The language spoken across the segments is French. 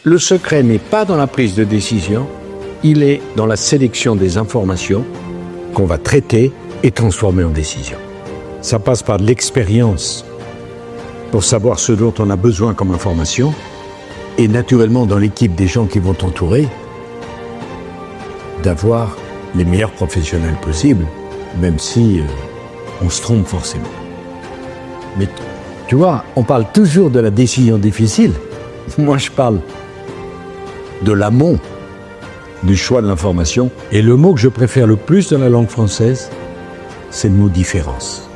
Le secret n'est pas dans la prise de décision, il est dans la sélection des informations qu'on va traiter et transformer en décision. Ça passe par de l'expérience pour savoir ce dont on a besoin comme information et naturellement dans l'équipe des gens qui vont t'entourer, d'avoir les meilleurs professionnels possibles, même si on se trompe forcément. Mais tu vois, on parle toujours de la décision difficile. Moi, je parle de l'amont du choix de l'information. Et le mot que je préfère le plus dans la langue française, c'est le mot différence.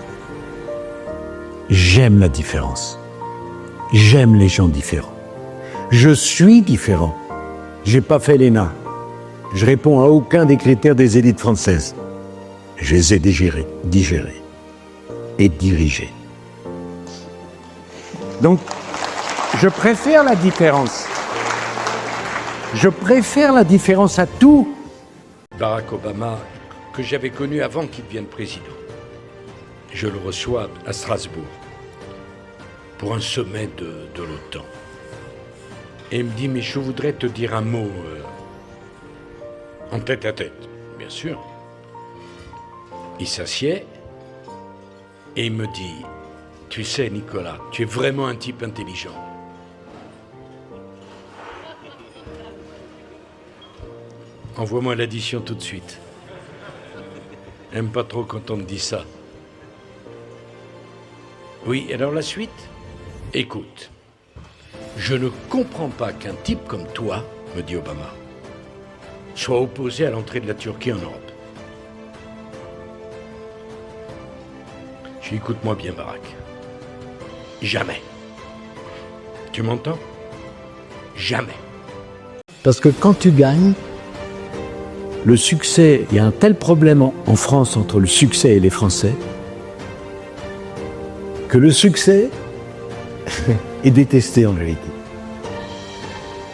J'aime la différence. J'aime les gens différents. Je suis différent. J'ai pas fait l'ENA. Je réponds à aucun des critères des élites françaises. Je les ai digérés et dirigés. Donc, je préfère la différence. Je préfère la différence à tout. Barack Obama, que j'avais connu avant qu'il devienne président. Je le reçois à Strasbourg pour un sommet de l'OTAN. Et il me dit, mais je voudrais te dire un mot en tête à tête. Bien sûr. Il s'assied et il me dit, tu sais Nicolas, tu es vraiment un type intelligent. Envoie-moi l'addition tout de suite. J'aime pas trop quand on me dit ça. Oui, alors la suite? Écoute, je ne comprends pas qu'un type comme toi, me dit Obama, soit opposé à l'entrée de la Turquie en Europe. Je dis, écoute-moi bien, Barack. Jamais. Tu m'entends? Jamais. Parce que quand tu gagnes, le succès, il y a un tel problème en France entre le succès et les Français, que le succès est détesté en vérité.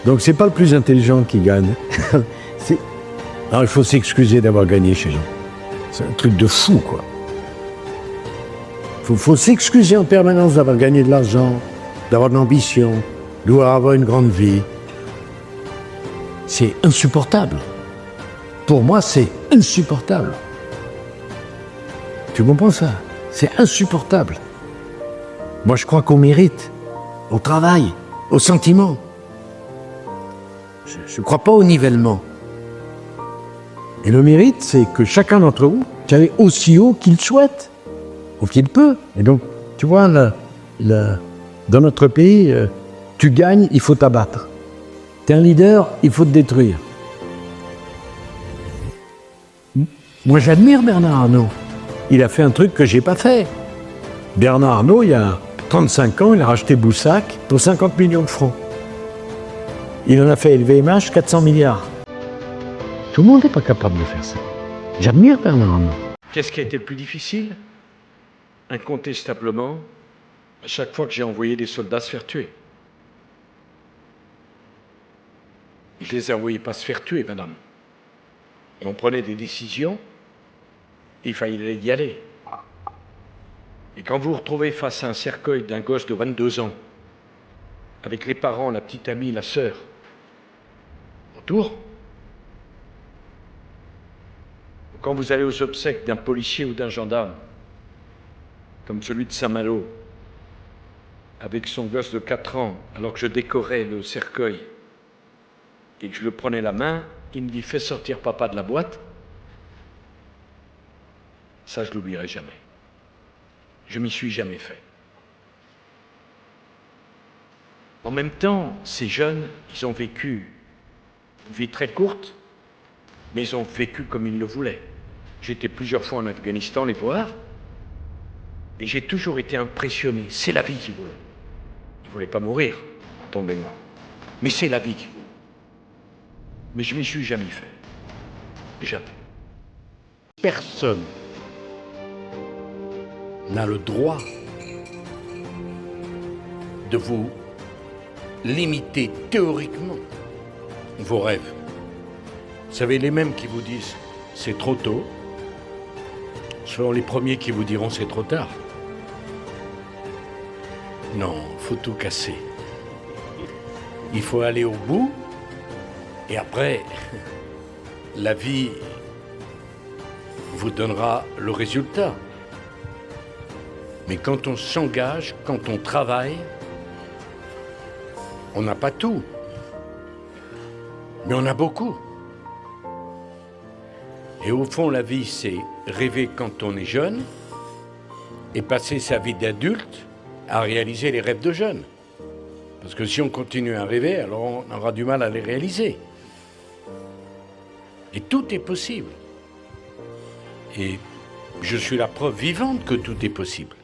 Donc c'est pas le plus intelligent qui gagne. Alors il faut s'excuser d'avoir gagné chez nous. C'est un truc de fou, quoi. Faut s'excuser en permanence d'avoir gagné de l'argent, d'avoir de l'ambition, de vouloir avoir une grande vie. C'est insupportable. Pour moi, c'est insupportable. Tu comprends ça? C'est insupportable. Moi, je crois qu'on mérite, au travail, au sentiment. Je ne crois pas au nivellement. Et le mérite, c'est que chacun d'entre vous aille aussi haut qu'il souhaite, ou qu'il peut. Et donc, tu vois, dans notre pays, tu gagnes, il faut t'abattre. Tu es un leader, il faut te détruire. Moi, j'admire Bernard Arnault. Il a fait un truc que j'ai pas fait. Bernard Arnault, il y a 35 ans, il a racheté Boussac pour 50 millions de francs. Il en a fait LVMH 400 milliards. Tout le monde n'est pas capable de faire ça. J'admire Bernard Arnault. Qu'est-ce qui a été le plus difficile? Incontestablement, à chaque fois que j'ai envoyé des soldats se faire tuer. Je les ai envoyés pas se faire tuer, madame. On prenait des décisions, il fallait y aller. Et quand vous vous retrouvez face à un cercueil d'un gosse de 22 ans, avec les parents, la petite amie, la sœur, autour, quand vous allez aux obsèques d'un policier ou d'un gendarme, comme celui de Saint-Malo, avec son gosse de 4 ans, alors que je décorais le cercueil et que je le prenais la main, il me dit « Fais sortir papa de la boîte ». Ça, je ne l'oublierai jamais. Je m'y suis jamais fait. En même temps, ces jeunes, ils ont vécu une vie très courte, mais ils ont vécu comme ils le voulaient. J'étais plusieurs fois en Afghanistan les voir, et j'ai toujours été impressionné. C'est la vie qu'ils voulaient. Ils ne voulaient pas mourir, tombez-moi. Mais c'est la vie qu'ils voulaient. Mais je ne m'y suis jamais fait. Jamais. Personne n'a le droit de vous limiter théoriquement vos rêves. Vous savez, les mêmes qui vous disent « c'est trop tôt », seront les premiers qui vous diront « c'est trop tard ». Non, faut tout casser. Il faut aller au bout, et après, la vie vous donnera le résultat. Mais quand on s'engage, quand on travaille, on n'a pas tout, mais on a beaucoup. Et au fond, la vie, c'est rêver quand on est jeune et passer sa vie d'adulte à réaliser les rêves de jeune. Parce que si on continue à rêver, alors on aura du mal à les réaliser. Et tout est possible. Et je suis la preuve vivante que tout est possible.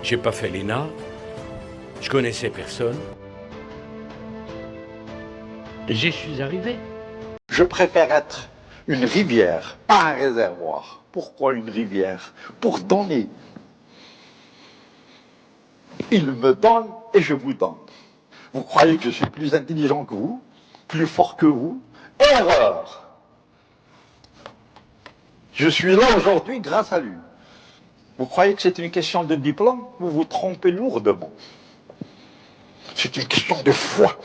J'ai pas fait l'ENA, je connaissais personne. J'y suis arrivé. Je préfère être une rivière, pas un réservoir. Pourquoi une rivière? Pour donner. Il me donne et je vous donne. Vous croyez que je suis plus intelligent que vous, plus fort que vous? Erreur! Je suis là aujourd'hui grâce à lui. Vous croyez que c'est une question de diplôme? Vous vous trompez lourdement. C'est une question de foi.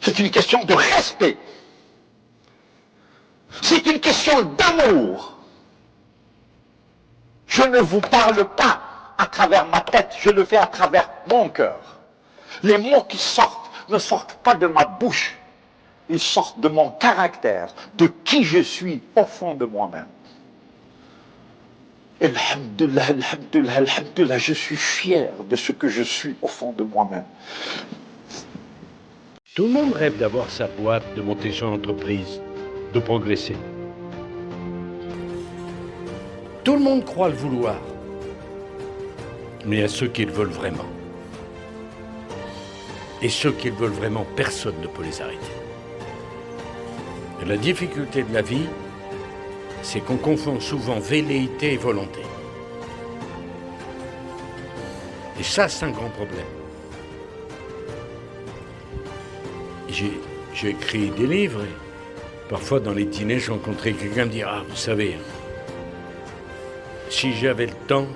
C'est une question de respect. C'est une question d'amour. Je ne vous parle pas à travers ma tête, je le fais à travers mon cœur. Les mots qui sortent ne sortent pas de ma bouche. Ils sortent de mon caractère, de qui je suis au fond de moi-même. Alhamdulillah, alhamdulillah, alhamdulillah, je suis fier de ce que je suis au fond de moi-même. Tout le monde rêve d'avoir sa boîte, de monter son entreprise, de progresser. Tout le monde croit le vouloir. Mais il y a ceux qui le veulent vraiment. Et ceux qui le veulent vraiment, personne ne peut les arrêter. Et la difficulté de la vie, c'est qu'on confond souvent velléité et volonté. Et ça, c'est un grand problème. J'ai écrit des livres et parfois dans les dîners, je rencontrais quelqu'un me dire « Ah, vous savez, si j'avais le temps,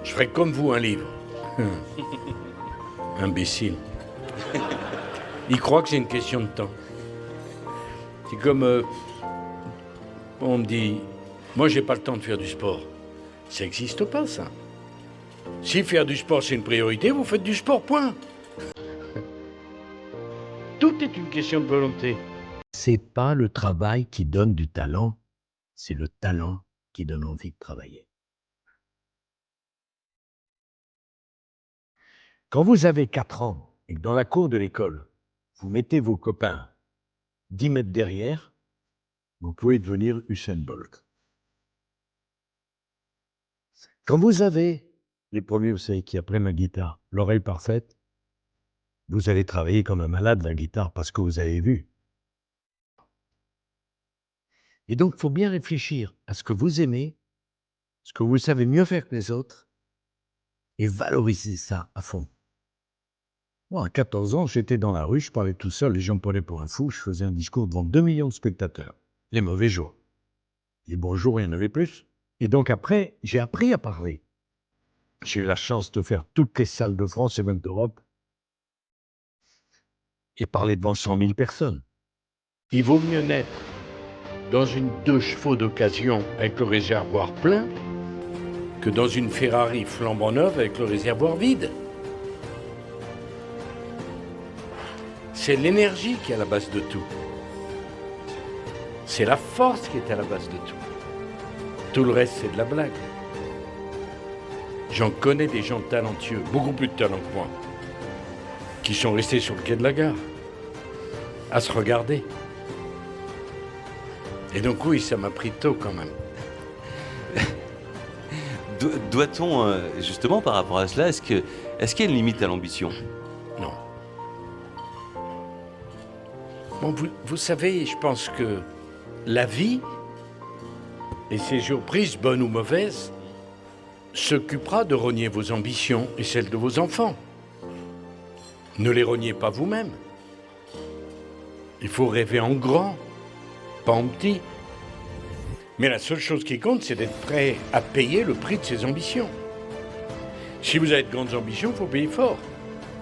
je ferais comme vous un livre. » Imbécile. Il croit que c'est une question de temps. C'est comme... on me dit « Moi, j'ai pas le temps de faire du sport. » Ça n'existe pas, ça. Si faire du sport, c'est une priorité, vous faites du sport, point. Tout est une question de volonté. C'est pas le travail qui donne du talent, c'est le talent qui donne envie de travailler. Quand vous avez 4 ans et que dans la cour de l'école, vous mettez vos copains 10 mètres derrière, vous pouvez devenir Usain Bolt. Quand vous avez les premiers, vous savez, qui apprennent la guitare, l'oreille parfaite, vous allez travailler comme un malade la guitare parce que vous avez vu. Et donc, il faut bien réfléchir à ce que vous aimez, ce que vous savez mieux faire que les autres, et valoriser ça à fond. Moi, à 14 ans, j'étais dans la rue, je parlais tout seul, les gens me prenaient pour un fou, je faisais un discours devant 2 millions de spectateurs. Les mauvais jours. Les bons jours, il y en avait plus. Et donc après, j'ai appris à parler. J'ai eu la chance de faire toutes les salles de France et même d'Europe et parler devant 100 000 personnes. Il vaut mieux naître dans une 2 chevaux d'occasion avec le réservoir plein que dans une Ferrari flambant neuve avec le réservoir vide. C'est l'énergie qui est à la base de tout. C'est la force qui est à la base de tout. Tout le reste, c'est de la blague. J'en connais des gens talentueux, beaucoup plus de talent que moi, qui sont restés sur le quai de la gare, à se regarder. Et donc oui, ça m'a pris tôt quand même. Doit-on, justement par rapport à cela, est-ce qu'il y a une limite à l'ambition? Non. Bon, vous savez, je pense que la vie, et ses surprises, bonnes ou mauvaises, s'occupera de rogner vos ambitions et celles de vos enfants. Ne les rognez pas vous-même. Il faut rêver en grand, pas en petit. Mais la seule chose qui compte, c'est d'être prêt à payer le prix de ses ambitions. Si vous avez de grandes ambitions, il faut payer fort.